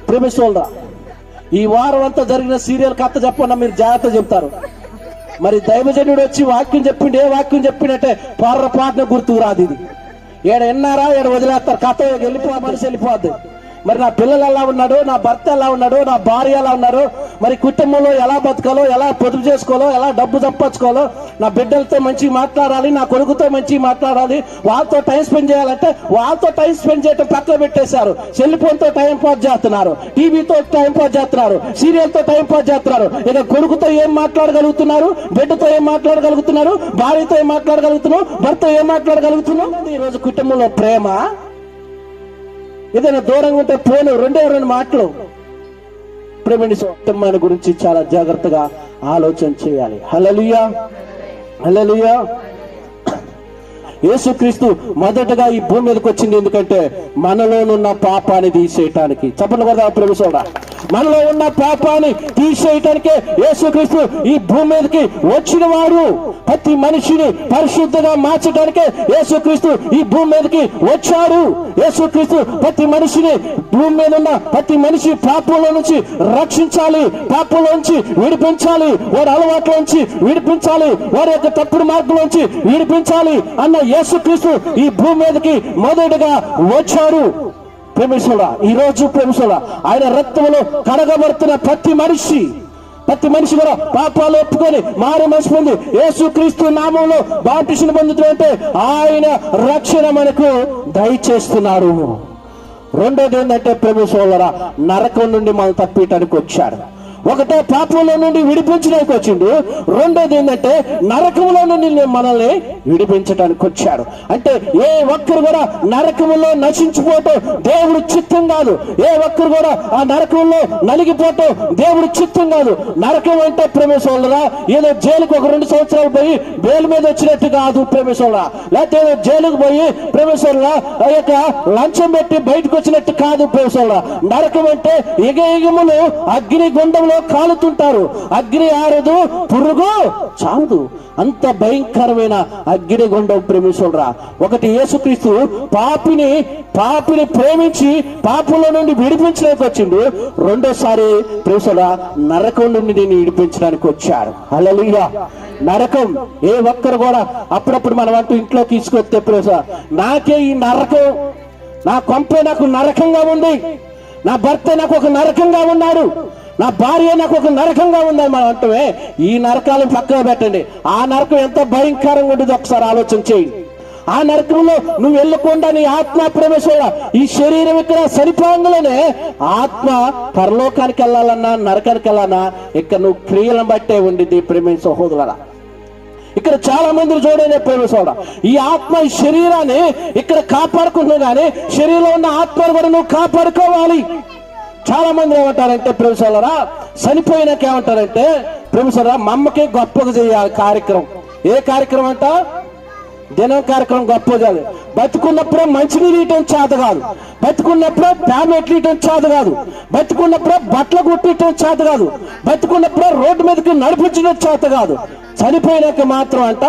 ప్రేమిస్తోందా? ఈ వారం అంతా జరిగిన సీరియల్ కథ చెప్పన్నా మీరు జాగ్రత్త చెప్తారు. మరి దైవజనుడు వచ్చి వాక్యం చెప్పిండు, ఏ వాక్యం చెప్పినట్టే పొర్రపాటున గుర్తుకు రాదు. ఇది ఏడ విన్నారా, ఏడ వదిలేస్తారు, కథ మనిషి వెళ్ళిపోద్ది. మరి నా పిల్లలు ఎలా ఉన్నాడు, నా భర్త ఎలా ఉన్నాడు, నా భార్య ఎలా ఉన్నారు, మరి కుటుంబంలో ఎలా బతకాలో, ఎలా పొదుపు చేసుకోవాలో, ఎలా డబ్బు సంపాదించుకోవాలో, నా బిడ్డలతో మంచిగా మాట్లాడాలి, నా కొడుకుతో మంచిగా మాట్లాడాలి, వాళ్ళతో టైం స్పెండ్ చేయాలంటే వాళ్ళతో టైం స్పెండ్ చేయడం పక్కన పెట్టేశారు. సెల్ ఫోన్ తో టైం పాస్ చేస్తున్నారు, టీవీతో టైం పాస్ చేస్తున్నారు, సీరియల్ తో టైం పాస్ చేస్తున్నారు. ఇక కొడుకుతో ఏం మాట్లాడగలుగుతున్నారు, బిడ్డతో ఏం మాట్లాడగలుగుతున్నారు, భార్యతో ఏం మాట్లాడగలుగుతున్నారు, భర్త ఏం మాట్లాడగలుగుతున్నారు? ఈ రోజు కుటుంబంలో ప్రేమ ఏదైనా దూరంగా ఉంటే పోను రెండు మాటలు. కుటుంబాన్ని గురించి చాలా జాగ్రత్తగా ఆలోచన చేయాలి. హల్లెలూయా, హల్లెలూయా. యేసుక్రీస్తు మొదటగా ఈ భూమి మీదకి వచ్చింది ఎందుకంటే మనలోనున్న పాపాన్ని తీసేయటానికి. చెప్పండి కదా ప్రేమిసోడా, మనలో ఉన్న పాపాన్ని తీసేయటానికే యేసుక్రీస్తు ఈ భూమి మీదకి వచ్చిన వాడు. ప్రతి మనిషిని పరిశుద్ధంగా మార్చడానికే యేసుక్రీస్తు ఈ భూమి మీదకి వచ్చాడు. యేసుక్రీస్తు ప్రతి మనిషిని, భూమి మీద ఉన్న ప్రతి మనిషి పాపంలో నుంచి రక్షించాలి, పాపంలో నుంచి విడిపించాలి, వారి అలవాట్ల నుంచి విడిపించాలి, వారి యొక్క తప్పుడు మార్గంలోంచి విడిపించాలి అన్న యేసుక్రీస్తు ఈ భూమి మీదకి మొదటిగా వచ్చారు. ప్రేమిసుడా, ఈ రోజు ప్రేమిసుడా, ఆయన రక్తంలో కడగబడుతున్న ప్రతి మనిషి కూడా పాపాలు ఒప్పుకొని మారు మనసు పొంది యేసుక్రీస్తు నామంలో బాప్టిజం పొందుతుంటే ఆయన రక్షణ మనకు దయచేస్తున్నారు. రెండోది ఏంటంటే ప్రేమిసుడా, నరకం నుండి మనం తప్పియటానికి వచ్చాడు. ఒకటే పాపంలో నుండి విడిపించడానికి వచ్చిండు, రెండోది ఏంటంటే నరకంలో నుండి మనల్ని విడిపించడానికి వచ్చాడు. అంటే ఏ ఒక్కరు కూడా నరకంలో నశించిపోవటం దేవుడు చిత్తం కాదు. ఏ ఒక్కరు కూడా ఆ నరకంలో నలిగిపోవటం దేవుడు చిత్తం కాదు. నరకం అంటే ప్రేమిసోళ్ళరా ఏదో జైలుకు ఒక 2 సంవత్సరాలు పోయి బెయిల్ మీద వచ్చినట్టు కాదు ప్రేమిసోళ్ళరా, లేకపోతే ఏదో జైలుకు పోయి ప్రేమిసోళ్ళరా ఆ యొక్క లంచం పెట్టి బయటకు వచ్చినట్టు కాదు ప్రేమిసోళ్ళరా. నరకం అంటే యుగములు అగ్ని గుండం కాలుతుంటారు, అగ్ని ఆరదు, పురుగు చావదు. అంత భయంకరమైన అగ్ని గుండం ప్రేమించురా. ఒకటి యేసుక్రీస్తు పాపిని ప్రేమించి పాపంలో నుండి విడిపించడానికి వచ్చిండు. రెండోసారి ప్రేమించురా నరకం నుండి నేను విడిపించడానికి వచ్చాడు. హల్లెలూయా. నరకం ఏ ఒక్కరు కూడా అప్పుడప్పుడు మనం అంటూ ఇంట్లో తీసుకొస్తే ప్రేమించురా, నాకే ఈ నరకం, నా కొంపే నాకు నరకంగా ఉంది, నా భర్త నాకు ఒక నరకంగా ఉన్నాడు, నా భార్య నాకు ఒక నరకంగా ఉందని మనం అంటుమే. ఈ నరకాలను పక్కన పెట్టండి. ఆ నరకం ఎంత భయంకరంగా ఉంటుంది ఒకసారి ఆలోచన చేయండి. ఆ నరకంలో నువ్వు వెళ్ళకుండా నీ ఆత్మ ప్రవేశం, ఈ శరీరం ఇక్కడ సరిపోగానే ఆత్మ పరలోకానికి వెళ్ళాలన్నా నరకానికి వెళ్ళాలన్నా ఇక్కడ నువ్వు క్రియలను బట్టే ఉండిద్ది. ప్రేమ సహోదరులారా, ఇక్కడ చాలా మంది చూడనే ప్రేమిసోడా, ఈ ఆత్మ ఈ శరీరాన్ని ఇక్కడ కాపాడుకుంటున్నావు, కానీ శరీరంలో ఉన్న ఆత్మను కూడా నువ్వు కాపాడుకోవాలి. చాలా మంది ఏమంటారంటే ప్రేమిసోళ్ళరా, చనిపోయినాక ఏమంటారంటే ప్రేమిసోళ్ళరా మా అమ్మకే గొప్పగా చేయాలి కార్యక్రమం. ఏ కార్యక్రమం అంట? దినం కార్యక్రమం గొప్ప చేయాలి. బతుకున్నప్పుడే మంచినీళ్ళు ఇవ్వటం చేత కాదు, బతుకున్నప్పుడే టాబ్లెట్లు ఇవ్వటం చేత కాదు, బతుకున్నప్పుడే బట్టలు కుట్టించడం చేత కాదు, బతుకున్నప్పుడే రోడ్డు మీదకి నడిపించడం చేత కాదు. చనిపోయినాక మాత్రం అంట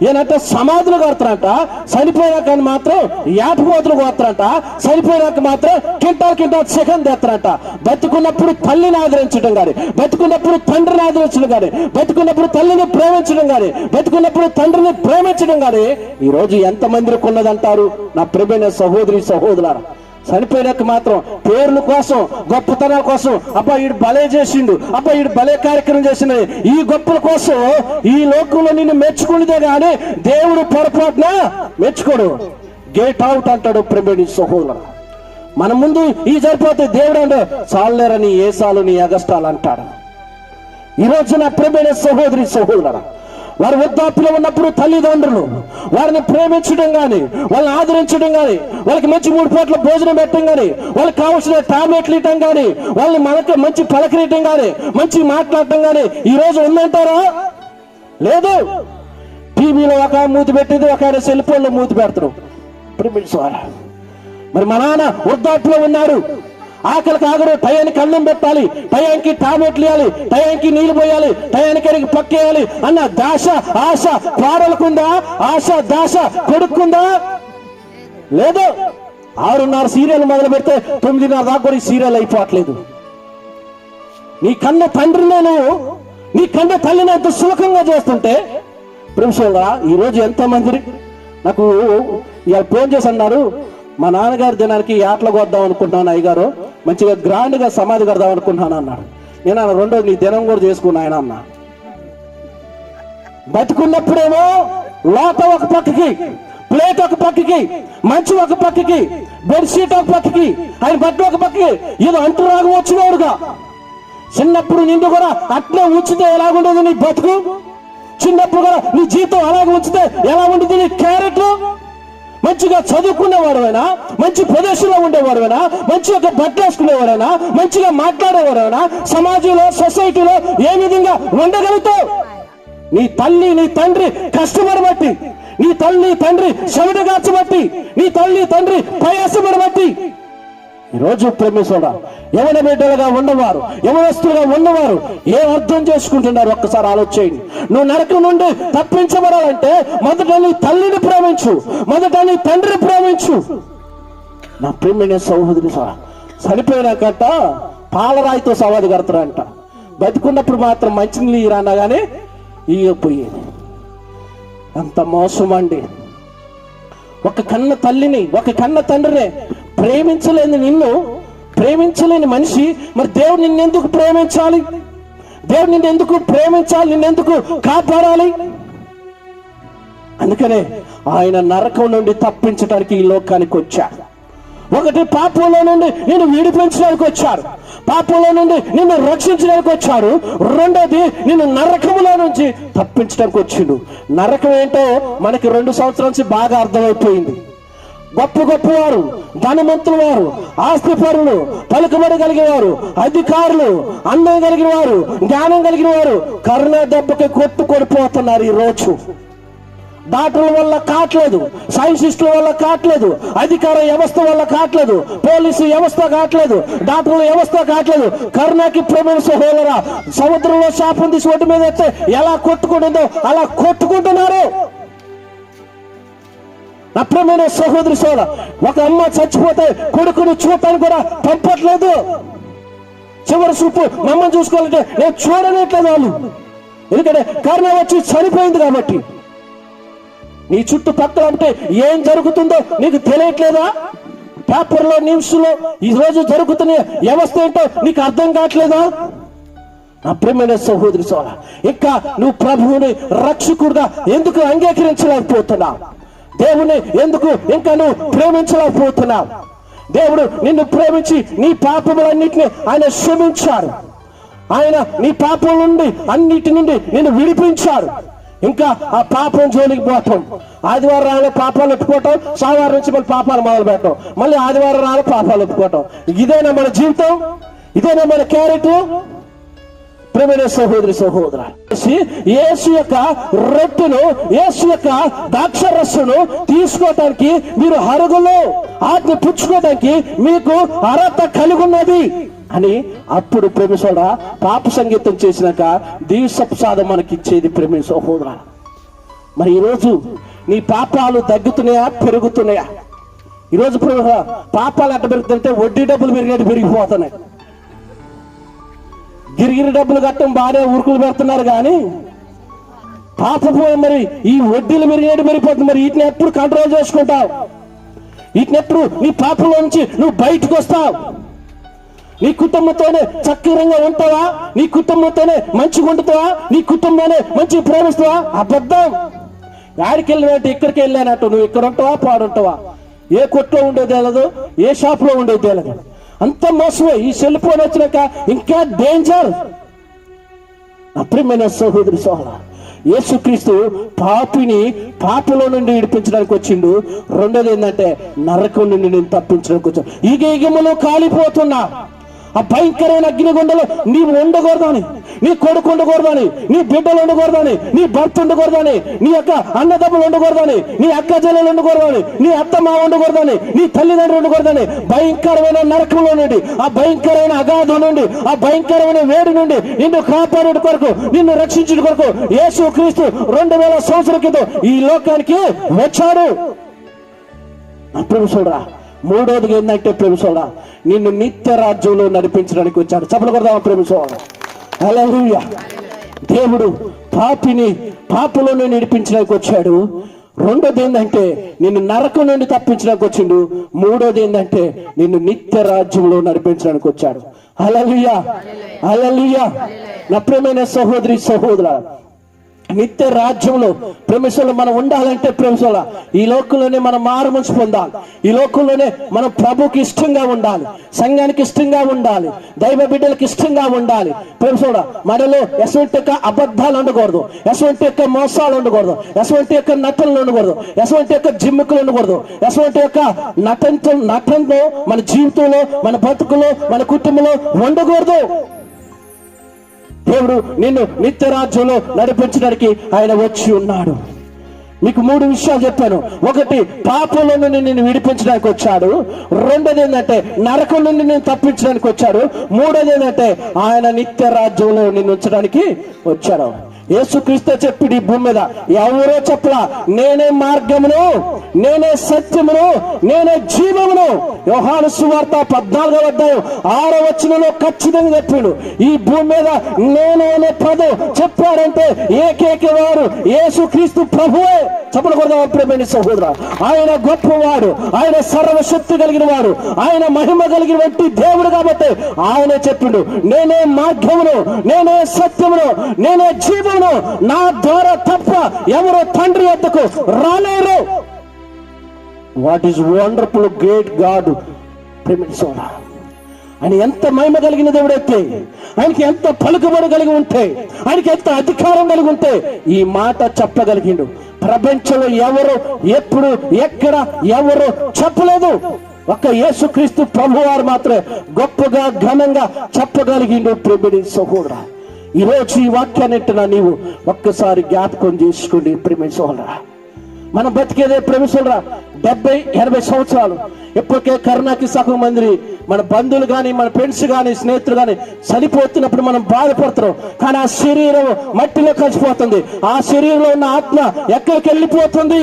ఏనంటే సమాధులు కడతారంట, చనిపోయినాక మాత్రం యాటపోతులు కొడతారంట, చనిపోయినాక మాత్రం కింటాల్ సెకండ్ తెస్తారంట. బతుకున్నప్పుడు తల్లిని ఆదరించడం కానీ, బతుకున్నప్పుడు తండ్రిని ఆదరించడం కానీ, బతుకున్నప్పుడు తల్లిని ప్రేమించడం కానీ, బతుకున్నప్పుడు తండ్రిని ప్రేమించడం కానీ ఈ రోజు ఎంతమందికి ఉన్నదంటారు నా ప్రియమైన సహోదరి సహోదరులారా. చనిపోయినాక మాత్రం పేర్ల కోసం, గొప్పతనాల కోసం, అబ్బా ఈడు భలే చేసిండు, అబ్బా ఈడు భలే కార్యక్రమం చేసిండు, ఈ గొప్పల కోసం ఈ లోకంలో నిన్ను మెచ్చుకునేదే కానీ దేవుడు పొరపాటున మెచ్చుకోడు. గేట్ అవుట్ అంటాడు ప్రేమని సహోదరు. మన ముందు ఈ సరిపోతే దేవుడు అంటే చాలేరని ఏసాలు నీ అగస్టాలు అంటాడు. ఈరోజు నా ప్రేమైన సహోదరి సహోదరులారా, వారు వృద్ధాప్యలో ఉన్నప్పుడు తల్లిదండ్రులు వారిని ప్రేమించడం కానీ, వాళ్ళని ఆదరించడం కానీ, వాళ్ళకి మంచి 3 పూట్ల భోజనం పెట్టడం కానీ, వాళ్ళకి కావాల్సిన టాబ్లెట్లు ఇవ్వటం కానీ, వాళ్ళని మనకి మంచి పలకరియటం కానీ, మంచి మాట్లాడటం కానీ ఈ రోజు ఉందంటారా? లేదు. టీవీలో ఒక మూతి పెట్టింది, ఒక ఆయన సెల్ ఫోన్ లో మూతి పెడతారు. మరి మా నాన్న వృద్ధాప్యలో ఉన్నాడు, ఆకలికి ఆగడు, టయానికి అన్నం పెట్టాలి, టయానికి టాబ్లెట్లు ఇవ్వాలి, టయానికి నీళ్లు పోయాలి, టయానికి పక్కేయాలి అన్న దాశ ఆశ కోడలకుందా? ఆశ దాశ కొడుకుందా? లేదు. 6:30 సీరియల్ మొదలు పెడితే 9:30 దాకా కూడా ఈ సీరియల్ అయిపోవట్లేదు. నీ కన్న తండ్రినే నువ్వు, నీ కన్న తల్లిని ఎంత సులభంగా చేస్తుంటే ప్రిన్సిపల్గా ఈరోజు ఎంతమంది నాకు ఇవాళ ఫోన్ చేసి అన్నారు, మా నాన్నగారి దినానికి యాట్లకు వద్దాం అనుకుంటున్నాను అయ్యగారు, మంచిగా గ్రాండ్గా సమాధి కడదాం అనుకుంటున్నాను అన్నాడు. నేను అన్న రెండోది నీ దినం కూడా చేసుకున్నా ఆయన అన్న. బతుకున్నప్పుడేమో లోట ఒక పక్కకి, ప్లేట్ ఒక పక్కకి, మంచు ఒక పక్కకి, బెడ్షీట్ ఒక పక్కకి, ఆయన బట్ట ఒక పక్కకి, ఏదో అంటురాగం వచ్చినవాడుగా. చిన్నప్పుడు నిన్ను కూడా అట్లే ఉంచితే ఎలాగుండదు నీ బతుకు? చిన్నప్పుడు కూడా నీ జీవితం అలాగే ఉంచితే ఎలా ఉండదు నీ క్యారెక్టర్? మంచిగా చదువుకునేవాడైనా, మంచి ప్రదేశంలో ఉండేవాడైనా, మంచి ఒక బట్టలు వేసుకునేవాడైనా, మంచిగా మాట్లాడేవాడైనా, సమాజంలో సొసైటీలో ఏ విధంగా ఉండగలుగుతావు? నీ తల్లి నీ తండ్రి కష్టపడబట్టి, నీ తల్లి తండ్రి చెమటగార్చబట్టి, నీ తల్లి తండ్రి ప్రయాసపడబట్టి ఈరోజు ప్రేమించడా యవన బిడ్డలుగా ఉన్నవారు, యవనస్తులుగా ఉన్నవారు ఏం అర్థం చేసుకుంటున్నారు ఒక్కసారి ఆలోచించండి. నువ్వు నరకం నుండి తప్పించబడాలంటే మొదట నీ తల్లిని ప్రేమించు, మొదట నీ తండ్రిని ప్రేమించు. నా ప్రేమైన సహోదరి చనిపోయినాకట పాలరాయితో సమాధి కడతారంట. బతికున్నప్పుడు మాత్రం మంచినీళ్ళు ఇరన్నా కానీ ఇయ్యపోయేది. అంత మోసం అండి. ఒక కన్న తల్లిని, ఒక కన్న తండ్రిని ప్రేమించలేని నిన్ను, ప్రేమించలేని మనిషి మరి దేవుడు నిన్నెందుకు ప్రేమించాలి? దేవుడు నిన్నెందుకు ప్రేమించాలి? నిన్నెందుకు కాపాడాలి? అందుకనే ఆయన నరకం నుండి తప్పించడానికి ఈ లోకానికి వచ్చాడు. ఒకటి పాపంలో నుండి నిన్ను విడిపించడానికి వచ్చాడు, పాపంలో నుండి నిన్ను రక్షించడానికి వచ్చాడు. రెండోది నిన్ను నరకములో నుంచి తప్పించడానికి వచ్చిండు. నరకం ఏంటో మనకి 2 సంవత్సరాల నుంచి బాగా అర్థమైపోయింది. గొప్ప గొప్పవారు, ధనవంతుల వారు, ఆస్తిపరులు, పలుకుబడి కలిగిన వారు, అధికారులు, అందం కలిగిన వారు, జ్ఞానం కలిగిన వారు కరుణ దెబ్బకి కొట్టుకొడిపోతున్నారు. ఈ రోజు డాక్టర్ల వల్ల కావట్లేదు, సైంటిస్టుల వల్ల కావట్లేదు, అధికార వ్యవస్థ వల్ల కావట్లేదు, పోలీసు వ్యవస్థ కావట్లేదు, డాక్టర్ల వ్యవస్థ కావట్లేదు. కరుణకి ప్రేమ సహోదరా, సముద్రంలో శాపం తీసి ఒడ్డు మీద ఎత్తే ఎలా కొట్టుకుంటుందో అలా కొట్టుకుంటున్నారు. నా ప్రియమైన సహోదరి సోదర, ఒక అమ్మ చచ్చిపోతే కొడుకుని చూడటానికి కూడా పంపట్లేదు. చివరి చూపు మమ్మల్ని చూసుకోవాలంటే నేను చూడనట్లేదు వాళ్ళు, ఎందుకంటే కరుణ వచ్చి చనిపోయింది కాబట్టి. నీ చుట్టుపక్కల అంటే ఏం జరుగుతుందో నీకు తెలియట్లేదా? పేపర్లో, న్యూస్లో ఈరోజు జరుగుతున్న వ్యవస్థ ఏంటో నీకు అర్థం కావట్లేదా? నా ప్రియమైన సహోదరి సోదర, ఇంకా నువ్వు ప్రభువుని రక్షకుడుగా ఎందుకు అంగీకరించలేకపోతున్నావు? దేవుని ఎందుకు ఇంకా నువ్వు ప్రేమించలేకపోతున్నావు? దేవుడు నిన్ను ప్రేమించి నీ పాపములన్నిటిని ఆయన క్షమించాడు. ఆయన నీ పాపం నుండి అన్నిటి నుండి నిన్ను విడిపించాడు. ఇంకా ఆ పాపం జోలికి పోతాం. ఆదివారం రాళ్ళ పాపాలు ఒప్పుకోవటం, సోమవారం నుంచి మళ్ళీ పాపాలు మొదలు పెట్టడం, మళ్ళీ ఆదివారం రాళ్ళ పాపాలు ఒప్పుకోవటం. ఇదేనా మన జీవితం? ఇదేనా మన క్యారెక్టర్? ప్రియమైన సహోదరి సహోదర, యేసు యొక్క రొట్టెను, యేసు యొక్క ద్రాక్షరసమును తీసుకోవటానికి మీరు హరుగులో ఆజ్ఞ పుచ్చుకోవడానికి మీకు అర్హత కలిగి ఉన్నది అని అప్పుడు ప్రేమిసోడ పాప సంగీతం చేసినాక దీవసప్రసాదం మనకిచ్చేది. ప్రేమ సహోదర, మరి ఈరోజు నీ పాపాలు తగ్గుతున్నాయా పెరుగుతున్నాయా? ఈరోజు పాపాలు ఎట్ట పెరుగుతుంటే వడ్డీ డబ్బులు పెరిగినట్టు పెరిగిపోతున్నాయి. గిరిగిరి డబ్బులు కట్టడం బాగానే ఊరుకులు పెడుతున్నారు కానీ పాపపు మరి ఈ వడ్డీలు పెరిగినట్టు పెరిగిపోతుంది. మరి వీటిని ఎప్పుడు కంట్రోల్ చేసుకుంటావు? వీటిని ఎప్పుడు నీ పాపంలో నుంచి నువ్వు బయటకు వస్తావు? నీ కుటుంబంతోనే చక్కరంగా ఉంటావా? నీ కుటుంబంతోనే మంచిగా ఉంటుతావా? నీ కుటుంబాన్ని మంచిగా ప్రేమిస్తావా? అబద్ధం. యాడికి వెళ్ళినట్టు ఇక్కడికి వెళ్ళానట్టు నువ్వు ఇక్కడ ఉంటావా పాడుంటావా? ఏ కొట్లో ఉండేది తెలియదు, ఏ షాప్ లో ఉండేది తెలియదు. అంత మోసమే. ఈ సెల్ ఫోన్ వచ్చినాక ఇంకా డేంజర్. అప్రియమైన సహోదరి సోదర, యేసుక్రీస్తు పాపిని పాపలో నుండి విడిపించడానికి వచ్చిండు. రెండోది ఏంటంటే నరకం నుండి నేను తప్పించడానికి వచ్చాను. ఈగములు కాలిపోతున్నా ఆ భయంకరమైన అగ్నిగుండలో నీవు ఉండకూడదని, నీ కొడుకు ఉండకూడదని, నీ బిడ్డలు ఉండకూడదని, నీ భర్త ఉండకూడదని, నీ యొక్క అన్నదమ్ములు ఉండకూడదని, నీ అక్క చెల్లెలు ఉండకూడదని, నీ అత్తమ్మ ఉండకూడదని, నీ తల్లిదండ్రులు ఉండకూడదని భయంకరమైన నరకంలో నుండి, ఆ భయంకరమైన అగాధం నుండి, ఆ భయంకరమైన వేడి నుండి నిన్ను కాపాడే కొరకు, నిన్ను రక్షించే కొరకు యేసుక్రీస్తు 2000 సంవత్సరాల క్రితం ఈ లోకానికి వచ్చాడు. అప్పుడు చూడరా, మూడోదిగా ఏంటంటే ప్రేమిసోడా, నిన్ను నిత్య రాజ్యంలో నడిపించడానికి వచ్చాడు. చప్పట్లు కొడదామా ప్రేమిసోడా? హల్లెలూయా. దేవుడు పాపలో నడిపించడానికి వచ్చాడు. రెండోది ఏంటంటే నిన్ను నరకం నుండి తప్పించడానికి వచ్చిండు. మూడోది ఏంటంటే నిన్ను నిత్య రాజ్యంలో నడిపించడానికి వచ్చాడు. హల్లెలూయా, హల్లెలూయా. నా ప్రియమైన సహోదరి సహోదరా, నిత్య రాజ్యంలో ప్రేమిసోలో మనం ఉండాలంటే ప్రేమిసోల ఈ లోకంలోనే మనం మారుమనసు పొందాలి. ఈ లోకంలోనే మనం ప్రభుకి ఇష్టంగా ఉండాలి, సంఘానికి ఇష్టంగా ఉండాలి, దైవ బిడ్డలకు ఇష్టంగా ఉండాలి. ప్రేమిసోల మనలో ఎటువంటి యొక్క అబద్ధాలు ఉండకూడదు, ఎటువంటి యొక్క మోసాలు ఉండకూడదు, ఎటువంటి యొక్క నటనలు ఉండకూడదు, ఎటువంటి యొక్క జిమ్ముకులు ఉండకూడదు, ఎటువంటి యొక్క నటనతో మన జీవితంలో, మన బతుకులో, మన కుటుంబంలో ఉండకూడదు. దేవుడు నిన్ను నిత్య రాజ్యంలో నడిపించడానికి ఆయన వచ్చి ఉన్నాడు. మీకు 3 విషయాలు చెప్పాను. ఒకటి, పాపంలో నుండి నిన్ను విడిపించడానికి వచ్చాడు. రెండోది ఏంటంటే నరకం నుండి నిన్ను తప్పించడానికి వచ్చాడు. మూడోది ఏంటంటే ఆయన నిత్య రాజ్యంలో నిన్ను ఉంచడానికి వచ్చాడు. యేసుక్రీస్తు చెప్పిడు ఈ భూమి మీద, ఎవరో చెప్పలా, నేనే మార్గమును, నేనే సత్యమును, నేనే జీవమును. యోహాను సువార్త 14వ అధ్యాయం 6వ వచనంలో ఖచ్చితంగా చెప్పిండు. ఈ భూమి మీద నేను అనే పదం చెప్పాడంటే ఏకైక వారు యేసుక్రీస్తు ప్రభువే. చెప్పలు కొడదాం ప్రియమైన సహోదరా. ఆయన గొప్పవాడు, ఆయన సర్వశక్తి కలిగిన వాడు, ఆయన మహిమ కలిగినటువంటి దేవుడు. కాబట్టి ఆయనే చెప్పిండు, నేనే మార్గమును, నేనే సత్యమును, నేనే జీవమును, నా ద్వారా తప్ప ఎవరు తండ్రి వద్దకు రాలేరు. What is wonderful great God. ఆయన ఎంత మహిమ కలిగిన దేవుడైతే, ఆయనకి ఎంత పలుకుబడి కలిగి ఉంటే, ఆయనకి ఎంత అధికారం కలిగి ఉంటే ఈ మాట చెప్పగలిగిండు. ప్రపంచంలో ఎవరు ఎప్పుడు ఎక్కడ ఎవరు చెప్పలేదు. ఒక్క యేసుక్రీస్తు ప్రభువారు మాత్రమే గొప్పగా ఘనంగా చెప్పగలిగిండు. ప్రియమైన సహోదరా, ఈరోజు ఈ వాక్యాన్ని నీవు ఒక్కసారి జ్ఞాపకం చేసుకోండి. ప్రియమైన సహోదరా, మనం బతికేదే ప్రేమిసోలరా 70-80 సంవత్సరాలు. ఎప్పటికే కరోనాకి సగం మంది మన బంధువులు కానీ, మన ఫ్రెండ్స్ కానీ, స్నేహితులు కానీ చనిపోతున్నప్పుడు మనం బాధపడుతున్నాం. కానీ ఆ శరీరం మట్టిలో కలిసిపోతుంది. ఆ శరీరంలో ఉన్న ఆత్మ ఎక్కడికి వెళ్ళిపోతుంది?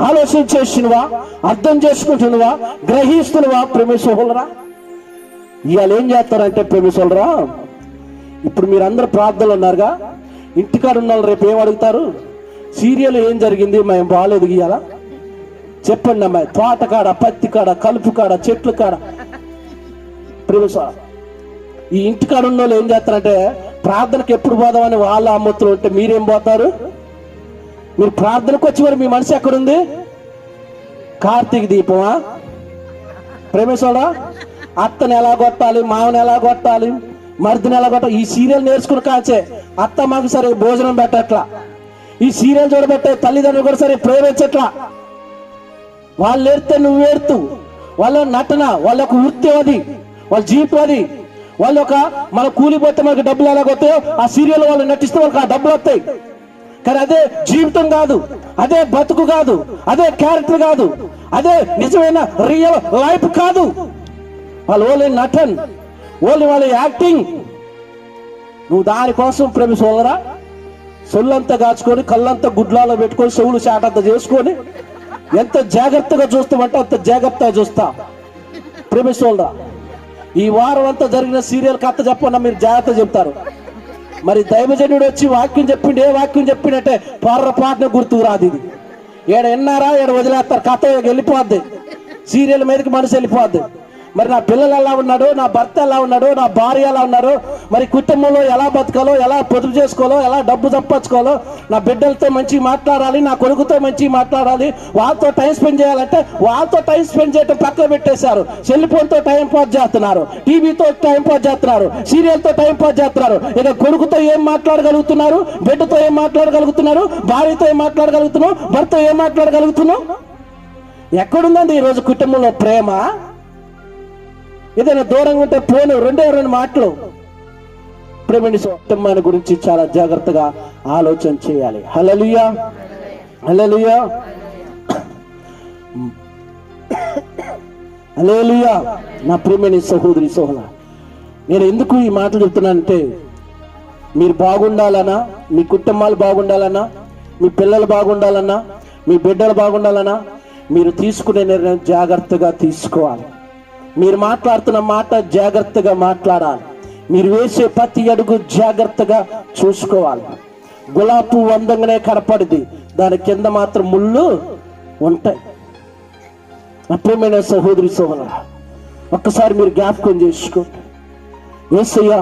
ఆలోచన చేసినవా? అర్థం చేసుకుంటున్నావా? గ్రహిస్తున్నవా? ప్రేమిసోలరా, ఇవాళ ఏం చేస్తారంటే ప్రేమిసోలరా, ఇప్పుడు మీరందరూ ప్రార్థనలు ఉన్నారుగా, ఇంటికాడ ఉన్న వాళ్ళు రేపు ఏం అడుగుతారు? సీరియల్ ఏం జరిగింది, మేము బాగాలేదు గీయాలా చెప్పండి అమ్మాయి. తోట కాడ, పత్తి కాడ, కలుపు కాడ, చెట్లు కాడ. ప్రేమిస ఈ ఇంటికాడ ఉన్న వాళ్ళు ఏం చేస్తారంటే ప్రార్థనకు ఎప్పుడు పోదామని వాళ్ళ అమ్మతులు ఉంటే మీరేం పోతారు? మీరు ప్రార్థనకు వచ్చి మరి మీ మనసు ఎక్కడుంది? కార్తీక దీపమా? ప్రేమిసోడా, అత్తని ఎలా కొట్టాలి, మామని ఎలా కొట్టాలి, మర్దిని ఎలా కొట్టాలి, ఈ సీరియల్ నేర్చుకుని కాచే అత్త మాకు సరే భోజనం పెట్టట్లా, ఈ సీరియల్ చూడబట్టే తల్లిదండ్రులు కూడా సరే ప్రేమించట్లా. వాళ్ళు ఏడితే నువ్వు ఏడుతూ, వాళ్ళ నటన, వాళ్ళ ఒక వృత్తి అది, వాళ్ళ జీవితం అది. వాళ్ళు ఒక మన కూలిపోతే మనకు డబ్బులు ఎలాగొస్తాయో ఆ సీరియల్ వాళ్ళు నటిస్తే వాళ్ళకి ఆ డబ్బులు వస్తాయి. కానీ అదే జీవితం కాదు, అదే బతుకు కాదు, అదే క్యారెక్టర్ కాదు, అదే నిజమైన రియల్ లైఫ్ కాదు. వాళ్ళు ఓన్లీ నటన్, ఓన్లీ వాళ్ళ యాక్టింగ్. నువ్వు దానికోసం ప్రేమిసోలరా సొల్లంతా కాచుకొని, కళ్ళంతా గుడ్లాలో పెట్టుకొని, చెవులు చాటంతా చేసుకొని ఎంత జాగ్రత్తగా చూస్తామంటే అంత జాగ్రత్తగా చూస్తా. ప్రేమిసోలరా, ఈ వారం అంతా జరిగిన సీరియల్ కథ చెప్పన్నా మీరు జాగ్రత్త చెప్తారు. మరి దైవజనుడు వచ్చి వాక్యం చెప్పిండు, ఏ వాక్యం చెప్పిండంటే పొర్రపాటున గుర్తుకు రాదు. ఇది ఏడ విన్నారా, ఏడ వదిలేస్తారు, కథ వెళ్ళిపోద్ది, సీరియల్ మీదకి మనసు వెళ్ళిపోద్ది. మరి నా పిల్లలు ఎలా ఉన్నాడు, నా భర్త ఎలా ఉన్నాడు, నా భార్య ఎలా ఉన్నారు, మరి కుటుంబంలో ఎలా బతకాలో, ఎలా పొదుపు చేసుకోవాలో, ఎలా డబ్బు సంపాదించుకోవాలో, నా బిడ్డలతో మంచి మాట్లాడాలి, నా కొడుకుతో మంచి మాట్లాడాలి, వాళ్ళతో టైం స్పెండ్ చేయాలంటే వాళ్ళతో టైం స్పెండ్ చేయడం పక్కన పెట్టేశారు. సెల్ ఫోన్తో టైం పాస్ చేస్తున్నారు, టీవీతో టైం పాస్ చేస్తున్నారు, సీరియల్తో టైం పాస్ చేస్తున్నారు. ఇక కొడుకుతో ఏం మాట్లాడగలుగుతున్నారు, బిడ్డతో ఏం మాట్లాడగలుగుతున్నారు, భార్యతో ఏం మాట్లాడగలుగుతున్నావు, భర్త ఏం మాట్లాడగలుగుతున్నావు? ఎక్కడుందండి ఈరోజు కుటుంబంలో ప్రేమ? ఏదైనా దూరంగా ఉంటే పోను, 2 మాటలు. ప్రేమిని కుటుంబాన్ని గురించి చాలా జాగ్రత్తగా ఆలోచన చేయాలి. హల్లెలూయా, హల్లెలూయా, హల్లెలూయా. నా ప్రేమిని సహోదరి సోదరా, నేను ఎందుకు ఈ మాటలు చెప్తున్నానంటే మీరు బాగుండాలన్నా, మీ కుటుంబాలు బాగుండాలన్నా, మీ పిల్లలు బాగుండాలన్నా, మీ బిడ్డలు బాగుండాలన్నా, మీరు తీసుకునే నిర్ణయం జాగ్రత్తగా తీసుకోవాలి. మీరు మాట్లాడుతున్న మాట జాగ్రత్తగా మాట్లాడాలి. మీరు వేసే ప్రతి అడుగు జాగ్రత్తగా చూసుకోవాలి. గులాబీ పువ్వు అందంగానే కనపడింది, దాని కింద మాత్రం ముళ్ళు ఉంటాయి. ప్రియమైన సహోదరి సోదరుడా, ఒక్కసారి మీరు జ్ఞాపకం చేసుకోండి. యేసయ్య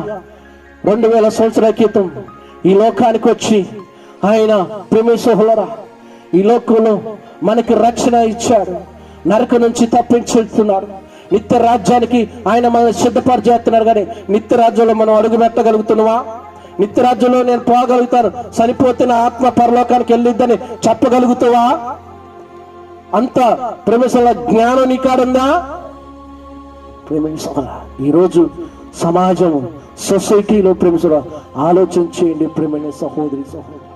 2000 సంవత్సరాల క్రితం ఈ లోకానికి వచ్చి ఆయన ప్రియమైన సహోదరుడా ఈ లోకంలో మనకి రక్షణ ఇచ్చాడు. నరక నుంచి తప్పించుతున్నాడు. నిత్య రాజ్యానికి ఆయన మనల్ని సిద్ధపరిచేస్తున్నాడు. కానీ నిత్య రాజ్యంలో మనం అడుగు పెట్టగలుగుతున్నావా? నిత్య రాజ్యంలో నేను పోగలుగుతాను, చనిపోతే నా ఆత్మ పరలోకానికి వెళ్ళిద్దని చెప్పగలుగుతావా? అంత ప్రేమల జ్ఞానం నీ కాడుందా? ప్రేమ ఈరోజు సమాజం, సొసైటీలో ప్రేమ ఆలోచన చేయండి. ప్రేమైన సహోదరి సహోదరు,